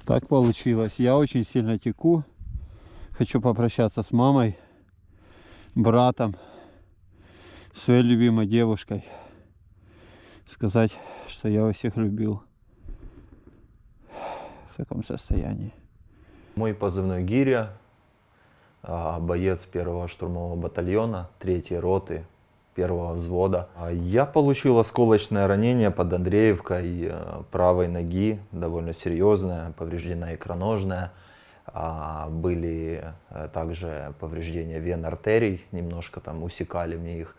Так получилось. Я очень сильно теку. Хочу попрощаться с мамой, братом, своей любимой девушкой. Сказать, что я вас всех любил в таком состоянии. Мой позывной Гиря, боец первого штурмового батальона, 3-й роты, 1-го взвода. Я получил осколочное ранение под Андреевкой правой ноги, довольно серьезное, повреждена икроножная. Были также повреждения вен, артерий, немножко там усекали мне их.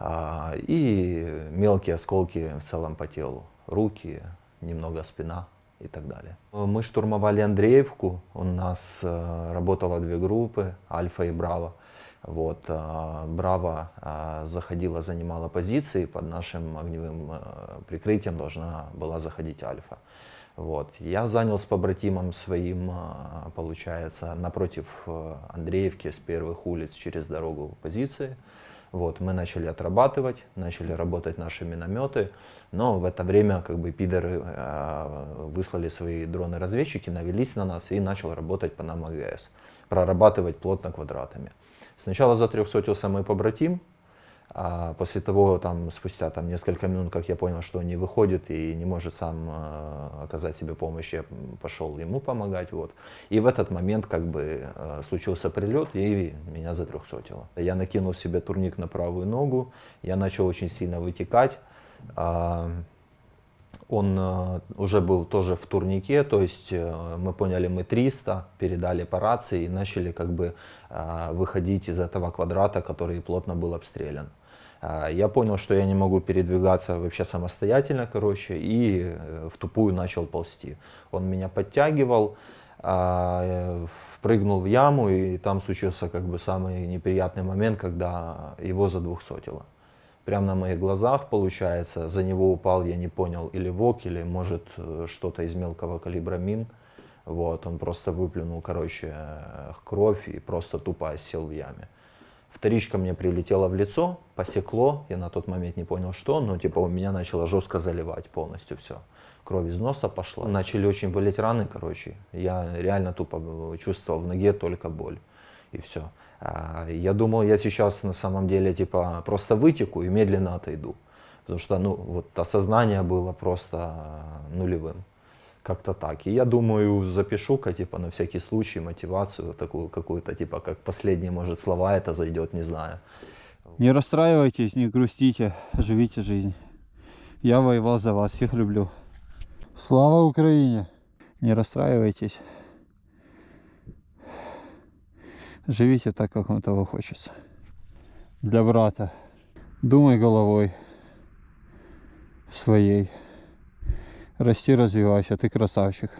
И мелкие осколки в целом по телу, руки, немного спина и так далее. Мы штурмовали Андреевку, у нас работало 2 группы, Альфа и Браво. Вот, Браво заходила, занимала позиции, под нашим огневым прикрытием должна была заходить Альфа. Вот. Я занял с побратимом своим, получается, напротив Андреевки, с первых улиц через дорогу позиции. Вот, мы начали отрабатывать, начали работать наши минометы, но в это время как бы пидоры выслали свои дроны-разведчики, навелись на нас и начал работать по нам АГС, прорабатывать плотно квадратами. Сначала затрехсотился мой побратим, а после того, спустя несколько минут, как я понял, что он не выходит и не может сам оказать себе помощь, я пошел ему помогать. Вот. И в этот момент случился прилет, и меня затрехсотило. Я накинул себе турник на правую ногу, я начал очень сильно вытекать. Он уже был тоже в турнике, то есть мы поняли, мы 300, передали по рации и начали выходить из этого квадрата, который плотно был обстрелян. Я понял, что я не могу передвигаться вообще самостоятельно, и в тупую начал ползти. Он меня подтягивал, прыгнул в яму, и там случился самый неприятный момент, когда его задвухсотило. Прямо на моих глазах, получается, за него упал, я не понял, или ВОК, или может что-то из мелкого калибра мин. Вот, он просто выплюнул, кровь и просто тупо осел в яме. Вторичка мне прилетела в лицо, посекло, я на тот момент не понял что, но у меня начало жестко заливать полностью все. Кровь из носа пошла. Начали очень болеть раны, я реально тупо чувствовал в ноге только боль и все. Я думал, я сейчас на самом деле просто вытеку и медленно отойду. Потому что осознание было просто нулевым. Как-то так. И я думаю, запишу-ка на всякий случай мотивацию такую какую-то, как последние, может, слова это зайдет, не знаю. Не расстраивайтесь, не грустите, живите жизнь. Я воевал за вас, всех люблю. Слава Украине! Не расстраивайтесь. Живите так, как вам того хочется. Для брата. Думай головой своей. Расти, развивайся, ты красавчик.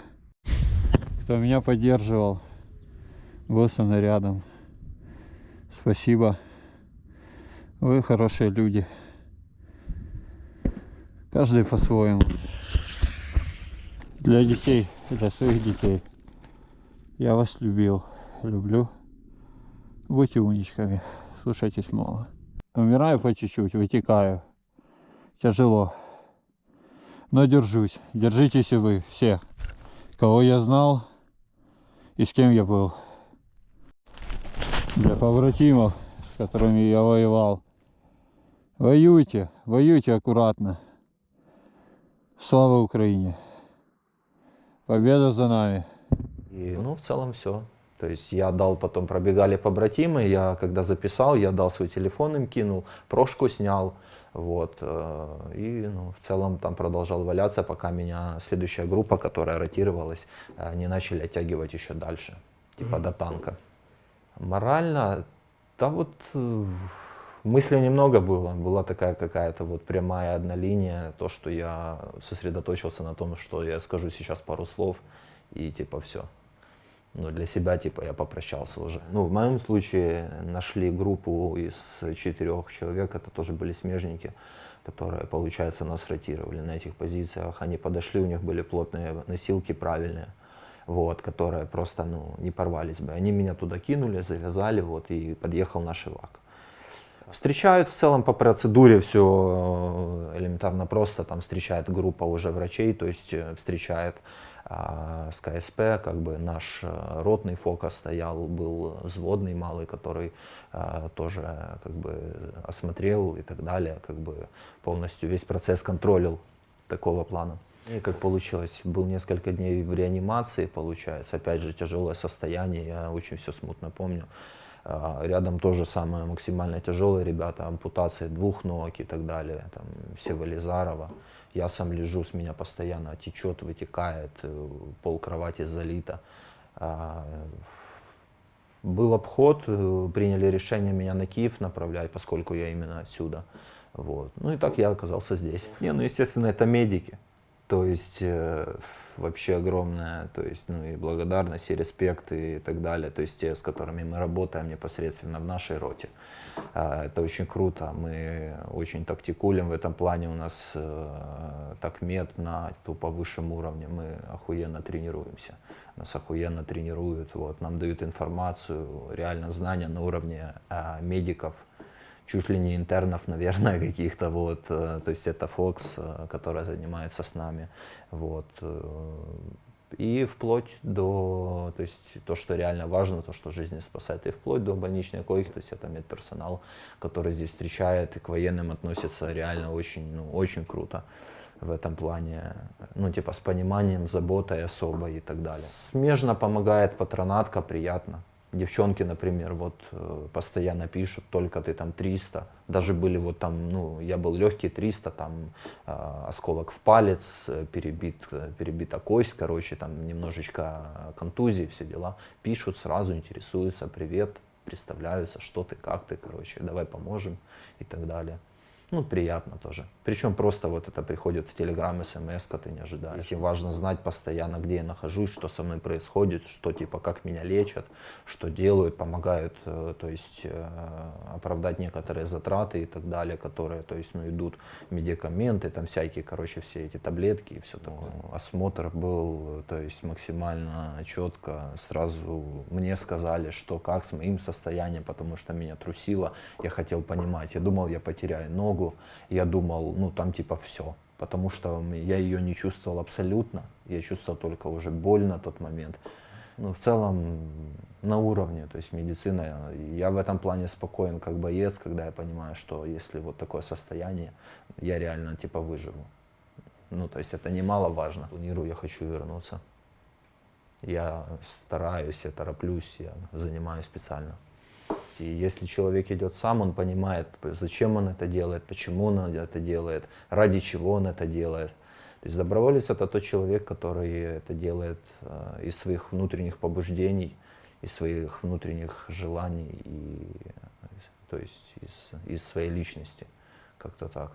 Кто меня поддерживал, был со мной рядом. Спасибо. Вы хорошие люди. Каждый по-своему. Для детей, для своих детей. Я вас любил, люблю. Будьте умничками, слушайтесь мало. Умираю по чуть-чуть, вытекаю. Тяжело. Но держусь. Держитесь и вы, все. Кого я знал и с кем я был. Для побратимов, с которыми я воевал. Воюйте, воюйте аккуратно. Слава Украине. Победа за нами. И, в целом все. То есть я дал, потом пробегали побратимы, я когда записал, я дал свой телефон им, кинул, прошку снял. Вот, и в целом там продолжал валяться, пока меня следующая группа, которая ротировалась, не начали оттягивать еще дальше, до танка. Морально, мыслей немного было, была такая какая-то прямая одна линия, то, что я сосредоточился на том, что я скажу сейчас пару слов и все. Для себя я попрощался уже. В моем случае нашли группу из 4 человек, это тоже были смежники, которые, получается, нас ротировали на этих позициях. Они подошли, у них были плотные носилки правильные, которые просто не порвались бы. Они меня туда кинули, завязали, и подъехал наш ИВАК. Встречают в целом по процедуре все элементарно просто, там встречает группа уже врачей, то есть встречает с КСП, как бы наш ротный фокус стоял, был взводный малый, который тоже как бы осмотрел и так далее, как бы полностью весь процесс контролил такого плана. И как получилось, был несколько дней в реанимации, получается, опять же тяжелое состояние, я очень все смутно помню. Рядом тоже самое максимально тяжелые ребята, ампутации 2 ног и так далее, там Всеволизарова. Я сам лежу, с меня постоянно течет, вытекает, пол кровати залито. Был обход, приняли решение меня на Киев направлять, поскольку я именно отсюда. Вот. Ну и так я оказался здесь. Не, ну естественно, это медики. То есть вообще огромная, то есть, ну и благодарность, и респект, и так далее. То есть те, с которыми мы работаем непосредственно в нашей роте. Это очень круто. Мы очень тактикулим в этом плане. У нас такмед на тупо высшем уровне. Мы охуенно тренируемся. Нас охуенно тренируют. Вот. Нам дают информацию, реально знания на уровне медиков. Чуть ли не интернов, наверное, каких-то, вот, то есть это Фокс, которая занимается с нами, вот, и вплоть до, то есть то, что реально важно, то, что жизни спасает, и вплоть до больничной койки, то есть это медперсонал, который здесь встречает и к военным относится реально очень, ну, очень круто в этом плане, ну, типа с пониманием, заботой особой и так далее. Смежно помогает патронатка, приятно. Девчонки, например, вот постоянно пишут, только ты там 300. Даже были вот там, ну, я был легкий 300, там осколок в палец, перебита кость, короче, там немножечко контузии, все дела. Пишут сразу, интересуются, привет, представляются, что ты, как ты, короче, давай поможем и так далее. Ну, приятно тоже. Причем просто вот это приходит в Телеграм, СМС, ты не ожидаешь. Если важно знать постоянно, где я нахожусь, что со мной происходит, что типа, как меня лечат, что делают, помогают, то есть оправдать некоторые затраты и так далее, которые, то есть, ну, идут медикаменты, там всякие, короче, все эти таблетки и все такое. Осмотр был, то есть, максимально четко. Сразу мне сказали, что как с моим состоянием, потому что меня трусило. Я хотел понимать. Я думал, я потеряю ногу. Я думал, ну там типа все, потому что я ее не чувствовал абсолютно, я чувствовал только уже боль на тот момент. Ну, в целом на уровне, то есть медицина, я в этом плане спокоен как боец, когда я понимаю, что если вот такое состояние, я реально типа выживу. Ну, то есть это немаловажно. Планирую, я хочу вернуться. Я стараюсь, я тороплюсь, я занимаюсь специально. И если человек идет сам, он понимает, зачем он это делает, почему он это делает, ради чего он это делает. То есть доброволец — это тот человек, который это делает из своих внутренних побуждений, из своих внутренних желаний, и, то есть из своей личности, как-то так.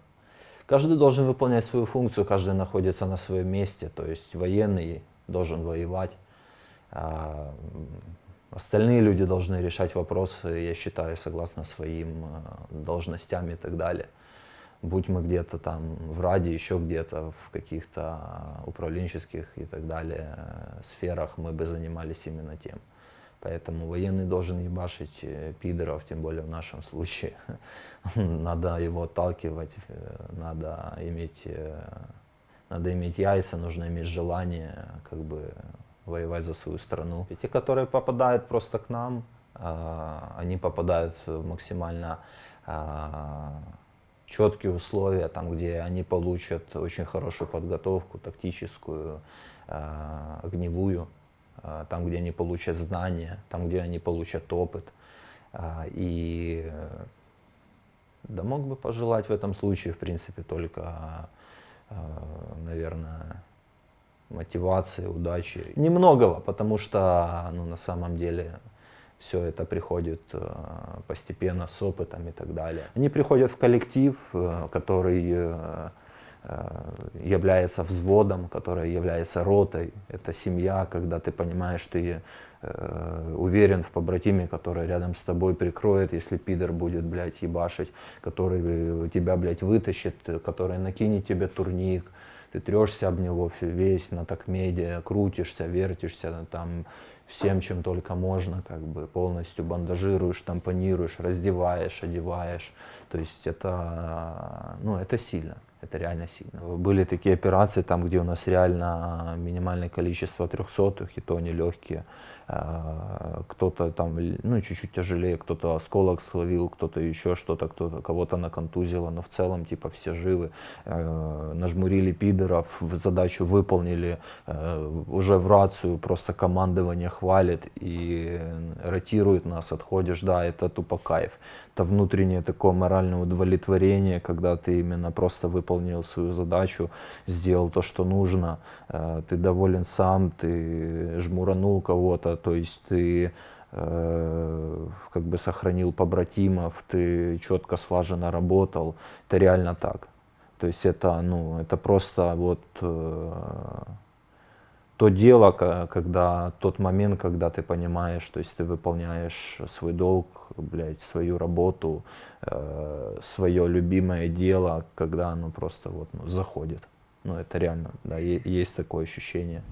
Каждый должен выполнять свою функцию, каждый находится на своем месте, то есть военный должен воевать. Остальные люди должны решать вопросы, я считаю, согласно своим должностям и так далее. Будь мы где-то там в Раде, еще где-то в каких-то управленческих и так далее сферах, мы бы занимались именно тем. Поэтому военный должен ебашить пидоров, тем более в нашем случае. Надо его отталкивать, надо иметь яйца, нужно иметь желание, как бы, воевать за свою страну. И те, которые попадают просто к нам, они попадают в максимально четкие условия, там, где они получат очень хорошую подготовку, тактическую, огневую, там, где они получат знания, там, где они получат опыт. И да, мог бы пожелать в этом случае, в принципе, только, наверное, мотивации, удачи. Немногого, потому что, ну, на самом деле все это приходит постепенно с опытом и так далее. Они приходят в коллектив, который является взводом, который является ротой. Это семья, когда ты понимаешь, что ты уверен в побратиме, который рядом с тобой прикроет, если пидор будет, блядь, ебашить, который тебя, блядь, вытащит, который накинет тебе турник. Ты трешься об него весь на такмеде, крутишься, вертишься там всем, чем только можно, как бы полностью бандажируешь, тампонируешь, раздеваешь, одеваешь. То есть это, ну, это сильно. Это реально сильно. Были такие операции, там, где у нас реально минимальное количество 300-х, и то они легкие. Кто-то там, ну, чуть-чуть тяжелее, кто-то осколок словил, кто-то еще что-то, кто-то кого-то наконтузило, но в целом, типа, все живы. Нажмурили пидоров, задачу выполнили, уже в рацию просто командование хвалит и ротирует нас, отходишь, да, это тупо кайф. Это внутреннее такое моральное удовлетворение, когда ты именно просто выполнил свою задачу, сделал то, что нужно, ты доволен сам, ты жмуранул кого-то, то есть ты как бы сохранил побратимов, ты четко, слаженно работал, это реально так. То есть это, ну, это просто вот то дело, когда тот момент, когда ты понимаешь, то есть ты выполняешь свой долг, блядь, свою работу, свое любимое дело, когда оно просто вот, ну, заходит. Ну, это реально, да, есть такое ощущение.